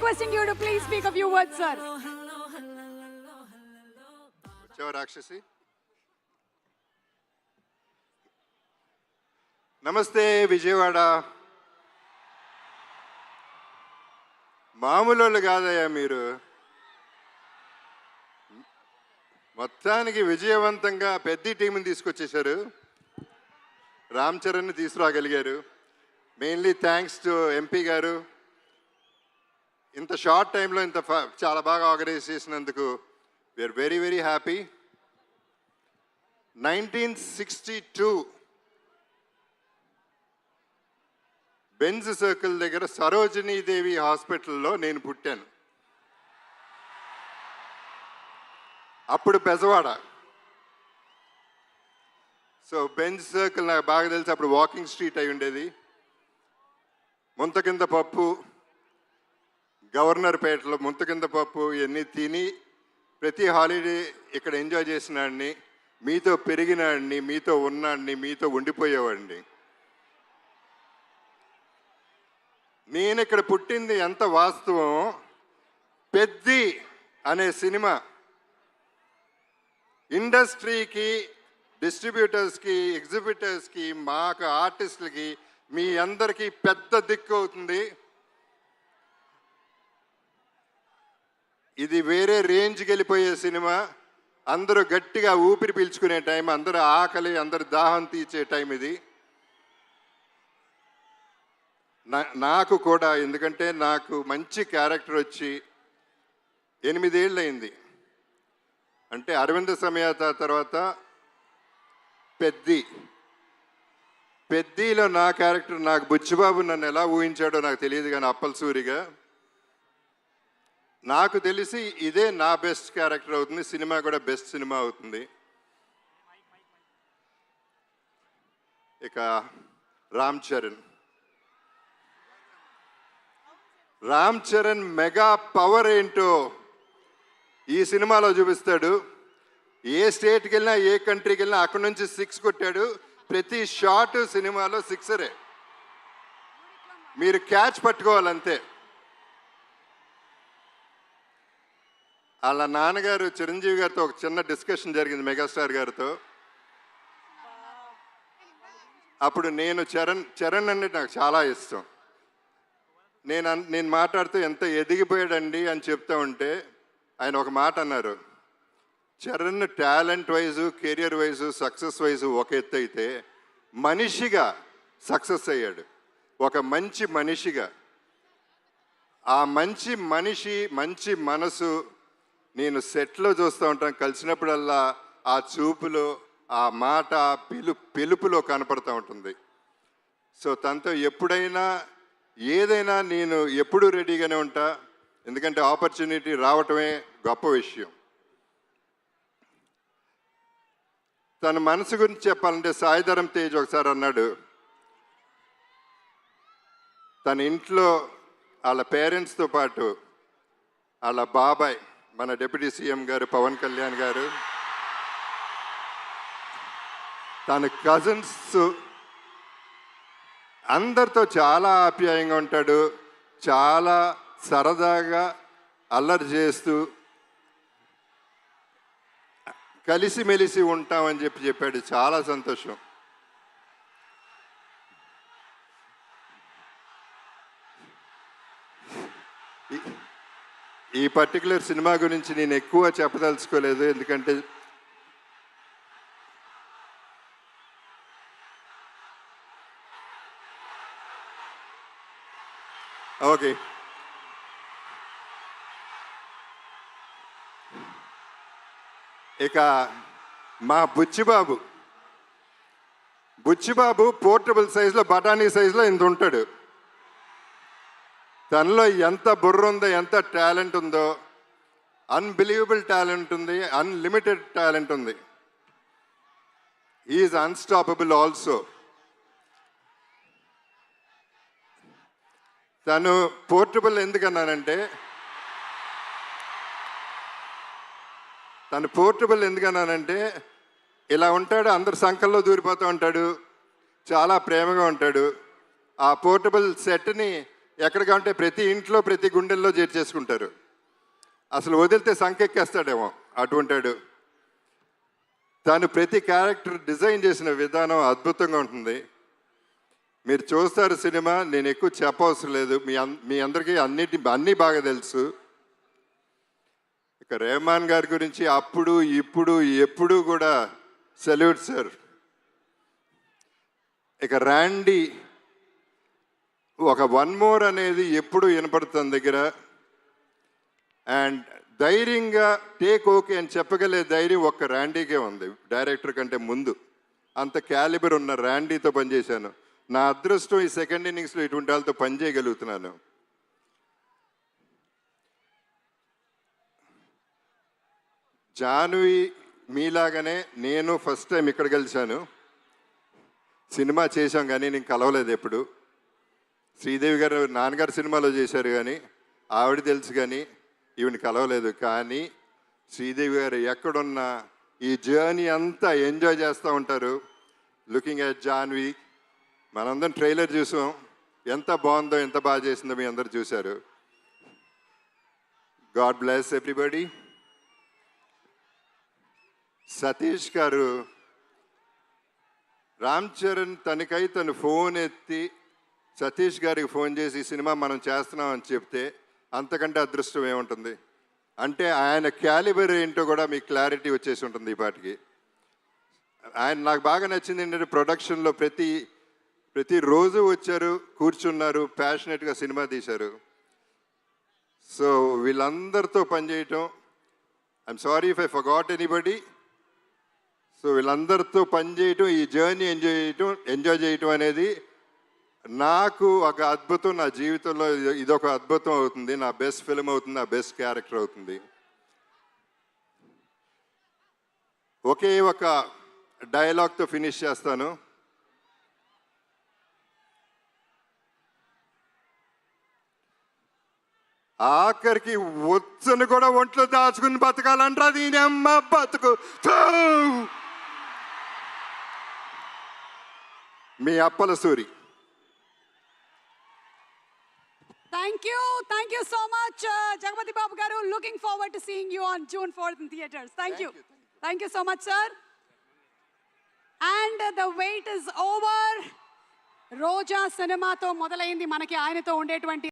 requesting you to please speak a few words, sir. రాక్షసి నమస్తే విజయవాడ. మామూలు కాదయ్యా మీరు. మొత్తానికి విజయవంతంగా పెద్ద టీంని తీసుకొచ్చేశారు. Ram చరణ్ని తీసుకురాగలిగారు. Mainly thanks to MP గారు. ఇంత షార్ట్ టైంలో ఇంత చాలా బాగా ఆర్గనైజ్ చేసినందుకు we are very very happy. 1962 Benz circle దగ్గర సరోజినీదేవి హాస్పిటల్లో నేను పుట్టాను. అప్పుడు పెజవాడ. సో బెంజ్ సర్కిల్ నాకు బాగా తెలిసి అప్పుడు వాకింగ్ స్ట్రీట్ అయి ఉండేది. ముంత కింద పప్పు, గవర్నర్ పేటలో ముంత కింద పప్పు ఇవన్నీ తిని ప్రతి హాలిడే ఇక్కడ ఎంజాయ్ చేసినాడిని, మీతో పెరిగినాడిని, మీతో ఉన్నాడిని, మీతో ఉండిపోయేవాడిని. నేను ఇక్కడ పుట్టింది ఎంత వాస్తవం. పెద్ది అనే సినిమా ఇండస్ట్రీకి, డిస్ట్రిబ్యూటర్స్కి, ఎగ్జిబిటర్స్కి, మాకు ఆర్టిస్టులకి, మీ అందరికీ పెద్ద దిక్కు అవుతుంది. ఇది వేరే రేంజ్కి వెళ్ళిపోయే సినిమా. అందరూ గట్టిగా ఊపిరి పీల్చుకునే టైం, అందరూ ఆకలి, అందరు దాహం తీర్చే టైం ఇది. నాకు కూడా, ఎందుకంటే నాకు మంచి క్యారెక్టర్ వచ్చి 8 ఏళ్ళు అయింది. అంటే అరవింద సమేత తర్వాత పెద్దిలో నా క్యారెక్టర్, నాకు బుచ్చిబాబు నన్ను ఎలా ఊహించాడో నాకు తెలియదు, కానీ అప్పలసూరిగా నాకు తెలిసి ఇదే నా బెస్ట్ క్యారెక్టర్ అవుతుంది. సినిమా కూడా బెస్ట్ సినిమా అవుతుంది. ఇక రామ్ చరణ్ మెగా పవర్ ఏంటో ఈ సినిమాలో చూపిస్తాడు. ఏ స్టేట్కి వెళ్ళినా, ఏ కంట్రీకి వెళ్ళినా అక్కడి నుంచి 6 కొట్టాడు. ప్రతి షాట్ సినిమాలో 6రే. మీరు క్యాచ్ పట్టుకోవాలంతే. వాళ్ళ నాన్నగారు చిరంజీవి గారితో ఒక చిన్న డిస్కషన్ జరిగింది, మెగాస్టార్ గారితో. అప్పుడు నేను చరణ్ అంటే నాకు చాలా ఇష్టం. నేను మాట్లాడుతూ ఎంత ఎదిగిపోయాడండి అని చెప్తా ఉంటే ఆయన ఒక మాట అన్నారు. Charan talent wise, career wise, success wise ఒక ఎత్తు అయితే, మనిషిగా సక్సెస్ అయ్యాడు. ఒక మంచి మనిషిగా. ఆ మంచి మనిషి, మంచి మనసు నేను సెట్లో చూస్తూ ఉంటాను. కలిసినప్పుడల్లా ఆ చూపులో, ఆ మాట, పిలుపులో కనపడుతూ ఉంటుంది. సో తనతో ఎప్పుడైనా ఏదైనా నేను ఎప్పుడూ రెడీగానే ఉంటా. ఎందుకంటే ఆపర్చునిటీ రావటమే గొప్ప విషయం. తన మనసు గురించి చెప్పాలంటే సాయిధరం తేజ్ ఒకసారి అన్నాడు, తన ఇంట్లో వాళ్ళ పేరెంట్స్తో పాటు వాళ్ళ బాబాయ్, మన డిప్యూటీ సీఎం గారు పవన్ కళ్యాణ్ గారు, తన కజిన్స్ అందరితో చాలా ఆప్యాయంగా ఉంటాడు. చాలా సరదాగా అల్లరి చేస్తూ కలిసిమెలిసి ఉంటామని చెప్పాడు. చాలా సంతోషం. ఈ పర్టికులర్ సినిమా గురించి నేను ఎక్కువ చెప్పదలుచుకోలేదు, ఎందుకంటే ఓకే. ఇక మా బుచ్చిబాబు పోర్టబుల్ సైజులో, బఠానీ సైజులో ఇంత ఉంటాడు. తనలో ఎంత బుర్ర ఉందో, ఎంత టాలెంట్ ఉందో, అన్బిలీవబుల్ టాలెంట్ ఉంది, అన్లిమిటెడ్ టాలెంట్ ఉంది. Is unstoppable also. తను పోర్టబుల్ ఎందుకన్నానంటే, ఇలా ఉంటాడు, అందరు సంకల్లో దూరిపోతూ ఉంటాడు, చాలా ప్రేమగా ఉంటాడు. ఆ పోర్టబుల్ సెట్ని ఎక్కడికంటే ప్రతి ఇంట్లో ప్రతి గుండెల్లో చేర్చేసుకుంటారు. అసలు వదిలితే సంకెక్కేస్తాడేమో అటువంటాడు. తాను ప్రతి క్యారెక్టర్ డిజైన్ చేసిన విధానం అద్భుతంగా ఉంటుంది. మీరు చూస్తారు సినిమా, నేను ఎక్కువ చెప్పవసరం లేదు, మీ అందరికీ అన్నీ బాగా తెలుసు. ఇక రెహమాన్ గారి గురించి అప్పుడు ఇప్పుడు ఎప్పుడు కూడా సెల్యూట్ సార్. ఇక ర్యాండీ ఒక వన్ మోర్ అనేది ఎప్పుడు వినపడుతుంది దగ్గర. అండ్ ధైర్యంగా టేక్ ఓకే అని చెప్పగలే ధైర్యం ఒక్క ర్యాండీకే ఉంది, డైరెక్టర్ కంటే ముందు. అంత క్యాలిబర్ ఉన్న ర్యాండీతో పనిచేశాను. నా అదృష్టం ఈ సెకండ్ ఇన్నింగ్స్లో ఇటువంటి వాళ్ళతో పనిచేయగలుగుతున్నాను. జాన్వి మీలాగానే నేను ఫస్ట్ టైం ఇక్కడ కలిశాను. సినిమా చేశాం కానీ నేను కలవలేదు ఎప్పుడు. శ్రీదేవి గారు నాన్నగారు సినిమాలో చేశారు కానీ ఆవిడ తెలుసు కానీ ఈవిని కలవలేదు. కానీ శ్రీదేవి గారు ఎక్కడున్నా ఈ జర్నీ అంతా ఎంజాయ్ చేస్తూ ఉంటారు. లుకింగ్ ఎట్ జాన్వి, మనందరం ట్రైలర్ చూసాం, ఎంత బాగుందో ఎంత బాగా చేసిందో మీ అందరు చూశారు. God bless everybody. సతీష్ గారు, రామ్ చరణ్ తనకై తను ఫోన్ ఎత్తి సతీష్ గారికి ఫోన్ చేసి ఈ సినిమా మనం చేస్తున్నాం అని చెప్తే అంతకంటే అదృష్టం ఏముంటుంది. అంటే ఆయన క్యాలిబర్ ఏంటో కూడా మీకు క్లారిటీ వచ్చేసి ఉంటుంది ఈ పాటికి. ఆయన నాకు బాగా నచ్చింది ఏంటంటే ప్రొడక్షన్లో ప్రతిరోజు వచ్చారు, కూర్చున్నారు, ప్యాషనెట్గా సినిమా తీశారు. సో వీళ్ళందరితో పనిచేయటం, I'm sorry if I forgot anybody. So వీళ్ళందరితో పనిచేయటం, ఈ జర్నీ ఎంజాయ్ చేయటం అనేది నాకు ఒక అద్భుతం. నా జీవితంలో ఇదొక అద్భుతం అవుతుంది, నా బెస్ట్ ఫిల్మ్ అవుతుంది, నా బెస్ట్ క్యారెక్టర్ అవుతుంది. ఒకే ఒక డైలాగ్తో ఫినిష్ చేస్తాను. ఆఖరికి వచ్చను కూడా ఒంట్లో దాచుకుని బతకాలంటారా దీని అమ్మ బతుకు. మీ Appala Suri. Thank you so much, Jagapati Babu garu. Looking forward to seeing you on June 4th in theaters. Thank you so much, sir. And the wait is over. రోజా సినిమాతో మొదలైంది మనకి ఆయనతో ఉండేటువంటి